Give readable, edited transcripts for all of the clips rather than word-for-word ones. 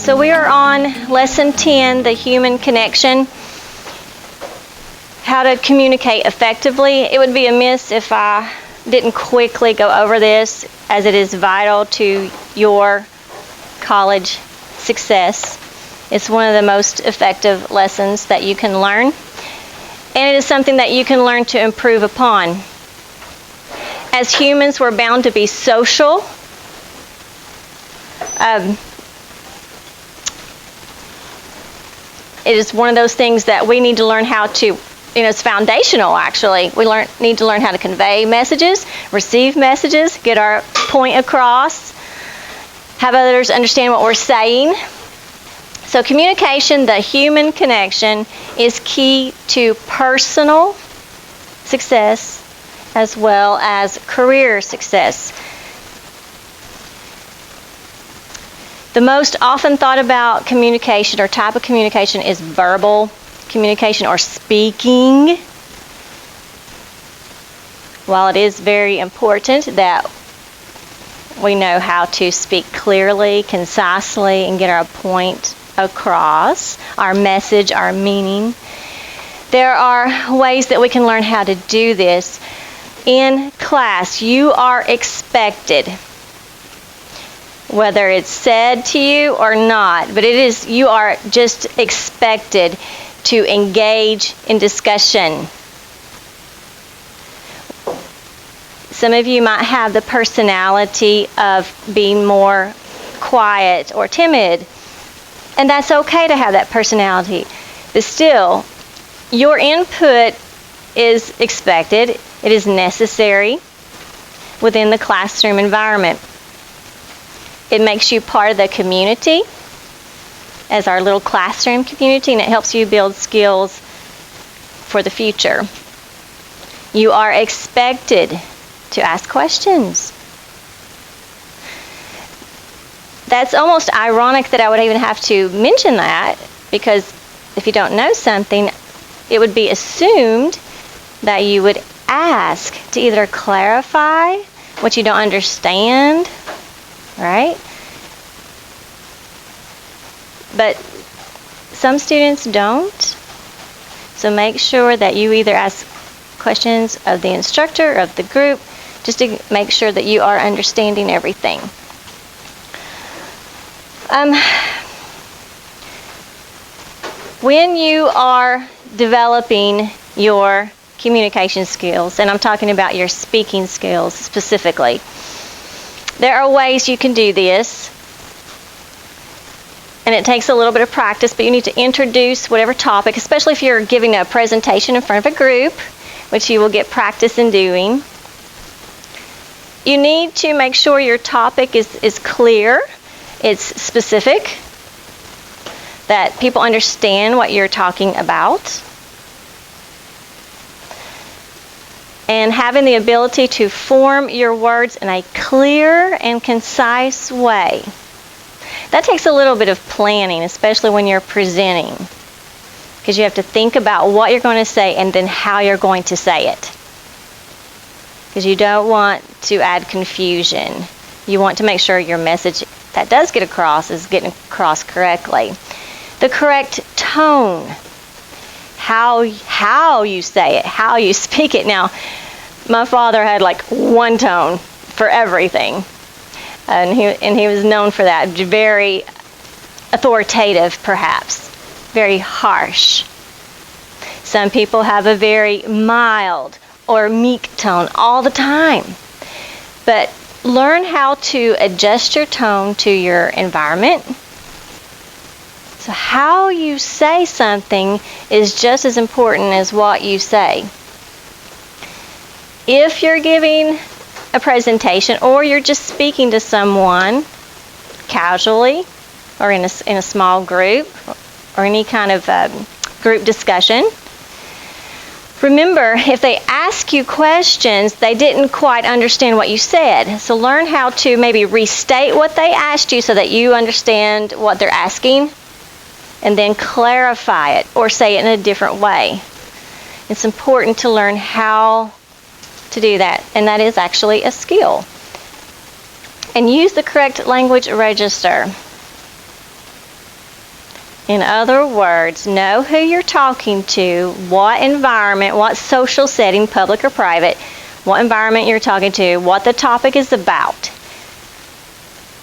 So we are on Lesson 10, the human connection, how to communicate effectively. It would be amiss if I didn't quickly go over this, as it is vital to your college success. It's one of the most effective lessons that you can learn, and it is something that you can learn to improve upon. As humans, we're bound to be social. It is one of those things that we need to learn how to, it's foundational actually. We need to learn how to convey messages, receive messages, get our point across, have others understand what we're saying. So communication, the human connection, is key to personal success as well as career success. The most often thought about communication or type of communication is verbal communication or speaking. While it is very important that we know how to speak clearly, concisely, and get our point across, our message, our meaning, there are ways that we can learn how to do this. In class, you are expected, whether it's said to you or not, but you are just expected to engage in discussion. Some of you might have the personality of being more quiet or timid, and that's okay to have that personality. But still, your input is expected. It is necessary within the classroom environment. It makes you part of the community as our little classroom community, and it helps you build skills for the future. You are expected to ask questions. That's almost ironic that I would even have to mention that, because if you don't know something, it would be assumed that you would ask to either clarify what you don't understand, right? But some students don't. So make sure that you either ask questions of the instructor or of the group, just to make sure that you are understanding everything. When you are developing your communication skills, and I'm talking about your speaking skills specifically, there are ways you can do this, and it takes a little bit of practice, but you need to introduce whatever topic, especially if you're giving a presentation in front of a group, which you will get practice in doing. You need to make sure your topic is clear, it's specific, that people understand what you're talking about, and having the ability to form your words in a clear and concise way. That takes a little bit of planning, especially when you're presenting, because you have to think about what you're going to say and then how you're going to say it, because you don't want to add confusion. You want to make sure your message that does get across is getting across correctly. The correct tone, how you say it, how you speak it. Now, my father had like one tone for everything, and he was known for that. Very authoritative, perhaps, very harsh. Some people have a very mild or meek tone all the time. But learn how to adjust your tone to your environment. So how you say something is just as important as what you say. If you're giving a presentation or you're just speaking to someone casually or in a small group or any kind of group discussion, remember, if they ask you questions, they didn't quite understand what you said. So learn how to maybe restate what they asked you so that you understand what they're asking, and then clarify it or say it in a different way. It's important to learn how to do that, and that is actually a skill. And use the correct language register. In other words, know who you're talking to, what environment, what social setting, public or private, what environment you're talking to, what the topic is about.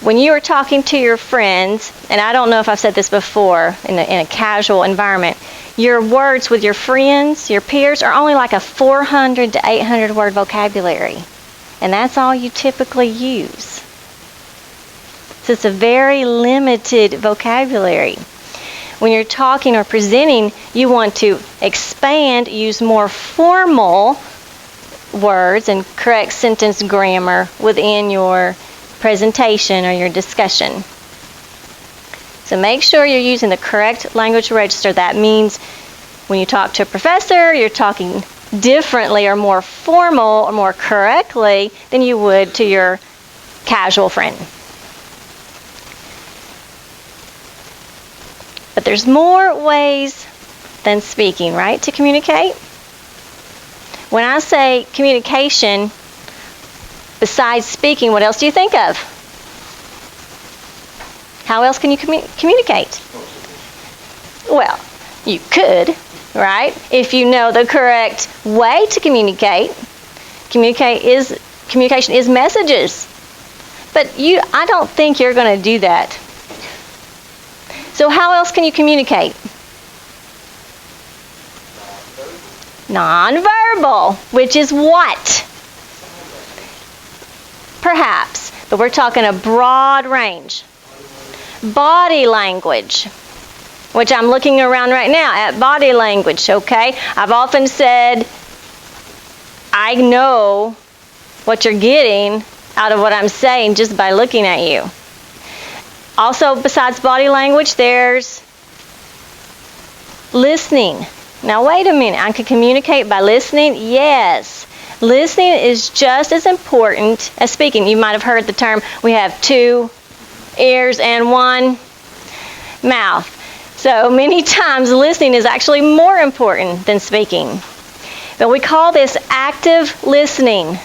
When you are talking to your friends, and I don't know if I've said this before in a casual environment, your words with your friends, your peers, are only like a 400 to 800 word vocabulary. And that's all you typically use. So it's a very limited vocabulary. When you're talking or presenting, you want to expand, use more formal words and correct sentence grammar within your presentation or your discussion. So make sure you're using the correct language register. That means when you talk to a professor, you're talking differently or more formal or more correctly than you would to your casual friend. But there's more ways than speaking, right, to communicate? When I say communication, besides speaking, what else do you think of? How else can you communicate? Well, you could, right? If you know the correct way to communicate. Communication is messages. But I don't think you're going to do that. So how else can you communicate? Nonverbal, which is what? Perhaps, but we're talking a broad range. Body language, which I'm looking around right now at body language, okay? I've often said, I know what you're getting out of what I'm saying just by looking at you. Also, besides body language, there's listening. Now, wait a minute. I can communicate by listening? Yes. Listening is just as important as speaking. You might have heard the term, we have 2 ears and 1 mouth. So many times listening is actually more important than speaking. But we call this active listening.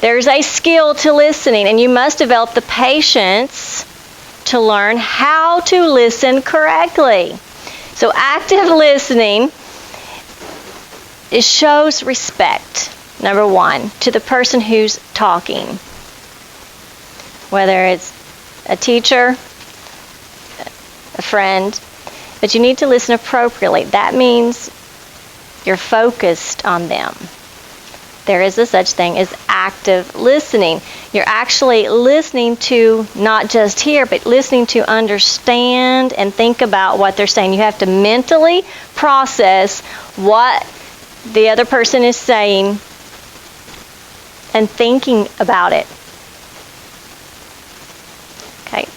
There's a skill to listening, and you must develop the patience to learn how to listen correctly. So active listening, it shows respect, number 1, to the person who's talking. Whether it's a teacher, a friend, but you need to listen appropriately. That means you're focused on them. There is a such thing as active listening. You're actually listening to not just hear, but listening to understand and think about what they're saying. You have to mentally process what the other person is saying and thinking about it. Okay.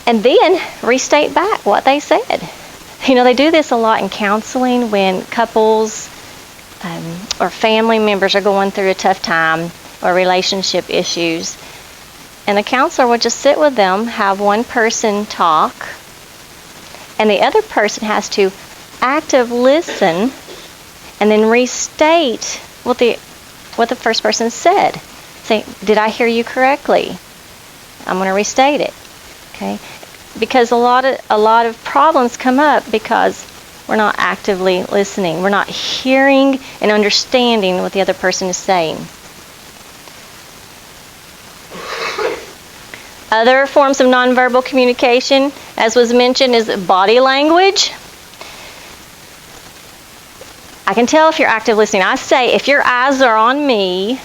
And then restate back what they said. You know, they do this a lot in counseling when couples or family members are going through a tough time or relationship issues. And the counselor will just sit with them, have one person talk, and the other person has to actively listen and then restate what the first person said. Say, did I hear you correctly? I'm going to restate it. Okay? Because a lot of problems come up because we're not actively listening. We're not hearing and understanding what the other person is saying. Other forms of nonverbal communication, as was mentioned, is body language. I can tell if you're active listening. I say, if your eyes are on me,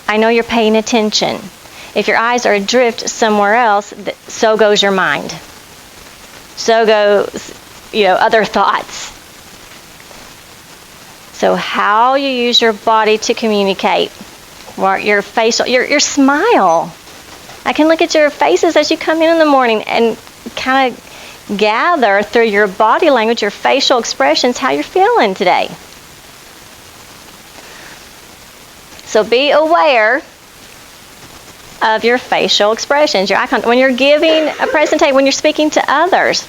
I know you're paying attention. If your eyes are adrift somewhere else, so goes your mind. So goes, other thoughts. So how you use your body to communicate, or your facial, your smile. I can look at your faces as you come in the morning and kind of gather through your body language, your facial expressions, how you're feeling today. So be aware of your facial expressions, your eye contact. When you're giving a presentation, when you're speaking to others,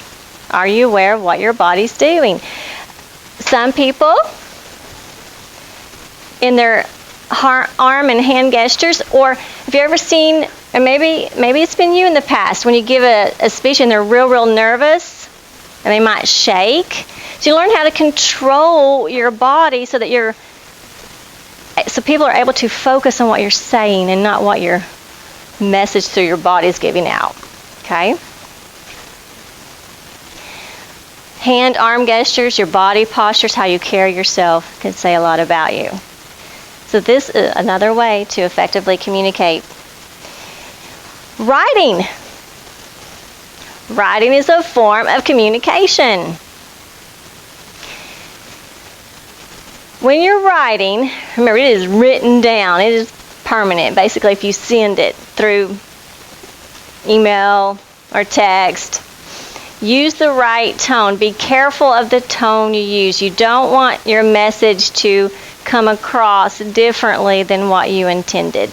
are you aware of what your body's doing? Some people, in their arm and hand gestures, or have you ever seen, or maybe it's been you in the past, when you give a speech and they're real nervous and they might shake. So you learn how to control your body so that so people are able to focus on what you're saying and not what your message through your body is giving out. Okay? Hand, arm gestures, your body postures, how you carry yourself can say a lot about you. So this is another way to effectively communicate. Writing. Writing is a form of communication. When you're writing, remember, it is written down. It is permanent. Basically, if you send it through email or text, use the right tone. Be careful of the tone you use. You don't want your message to come across differently than what you intended.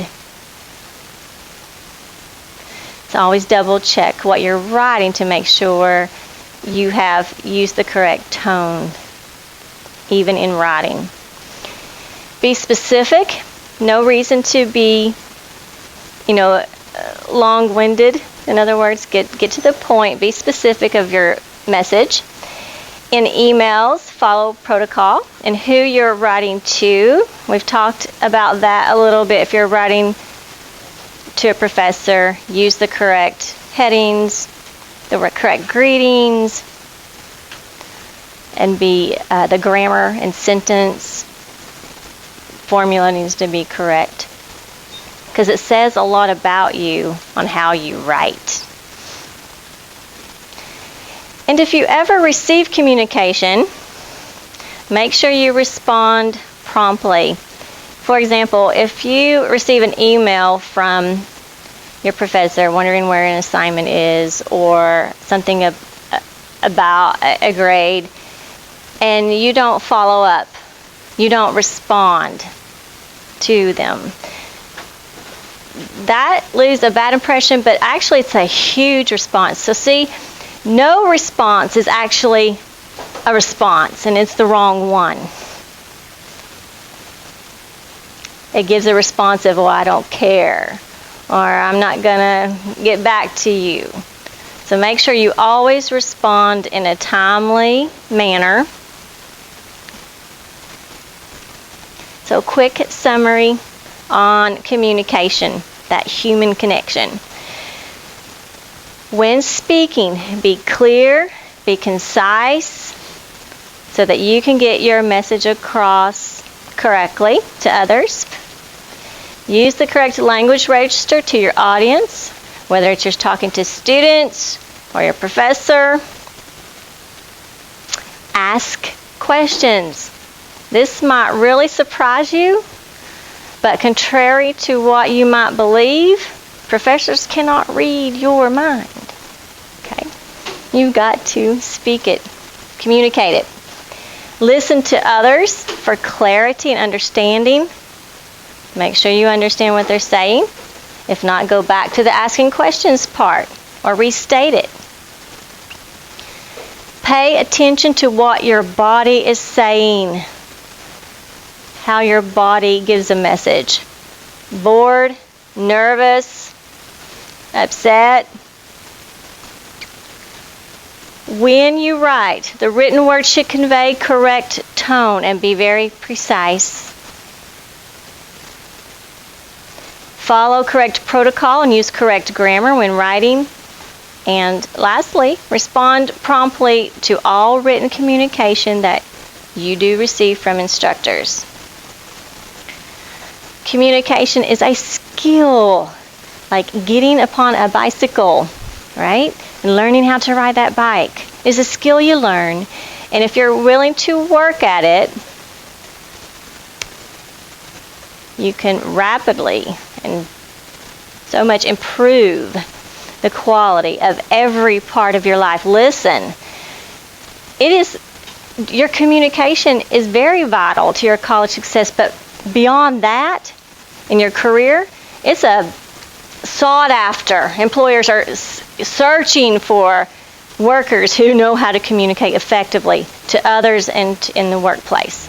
So always double check what you're writing to make sure you have used the correct tone, even in writing. Be specific. No reason to be, long-winded. In other words, get to the point. Be specific of your message. In emails, follow protocol and who you're writing to. We've talked about that a little bit. If you're writing to a professor, use the correct headings, the correct greetings, and the grammar and sentence formula needs to be correct, because it says a lot about you on how you write. And if you ever receive communication, make sure you respond promptly. For example, if you receive an email from your professor wondering where an assignment is or something about a grade, and you don't follow up, you don't respond to them, that leaves a bad impression, but actually it's a huge response. So see, no response is actually a response, and it's the wrong one. It gives a response of, well, I don't care, or I'm not going to get back to you. So make sure you always respond in a timely manner. So quick summary on communication, that human connection. When speaking, be clear, be concise, so that you can get your message across correctly to others. Use the correct language register to your audience, whether it's you're talking to students or your professor. Ask questions. This might really surprise you, but contrary to what you might believe, professors cannot read your mind. Okay? You've got to speak it, communicate it. Listen to others for clarity and understanding. Make sure you understand what they're saying. If not, go back to the asking questions part or restate it. Pay attention to what your body is saying, how your body gives a message. Bored, nervous, upset. When you write, the written word should convey correct tone and be very precise. Follow correct protocol and use correct grammar when writing. And lastly, respond promptly to all written communication that you do receive from instructors. Communication is a skill, like getting upon a bicycle, right? And learning how to ride that bike is a skill you learn. And if you're willing to work at it, you can rapidly and so much improve the quality of every part of your life. Listen, your communication is very vital to your college success, but beyond that, in your career, it's a sought after. Employers are searching for workers who know how to communicate effectively to others and in the workplace.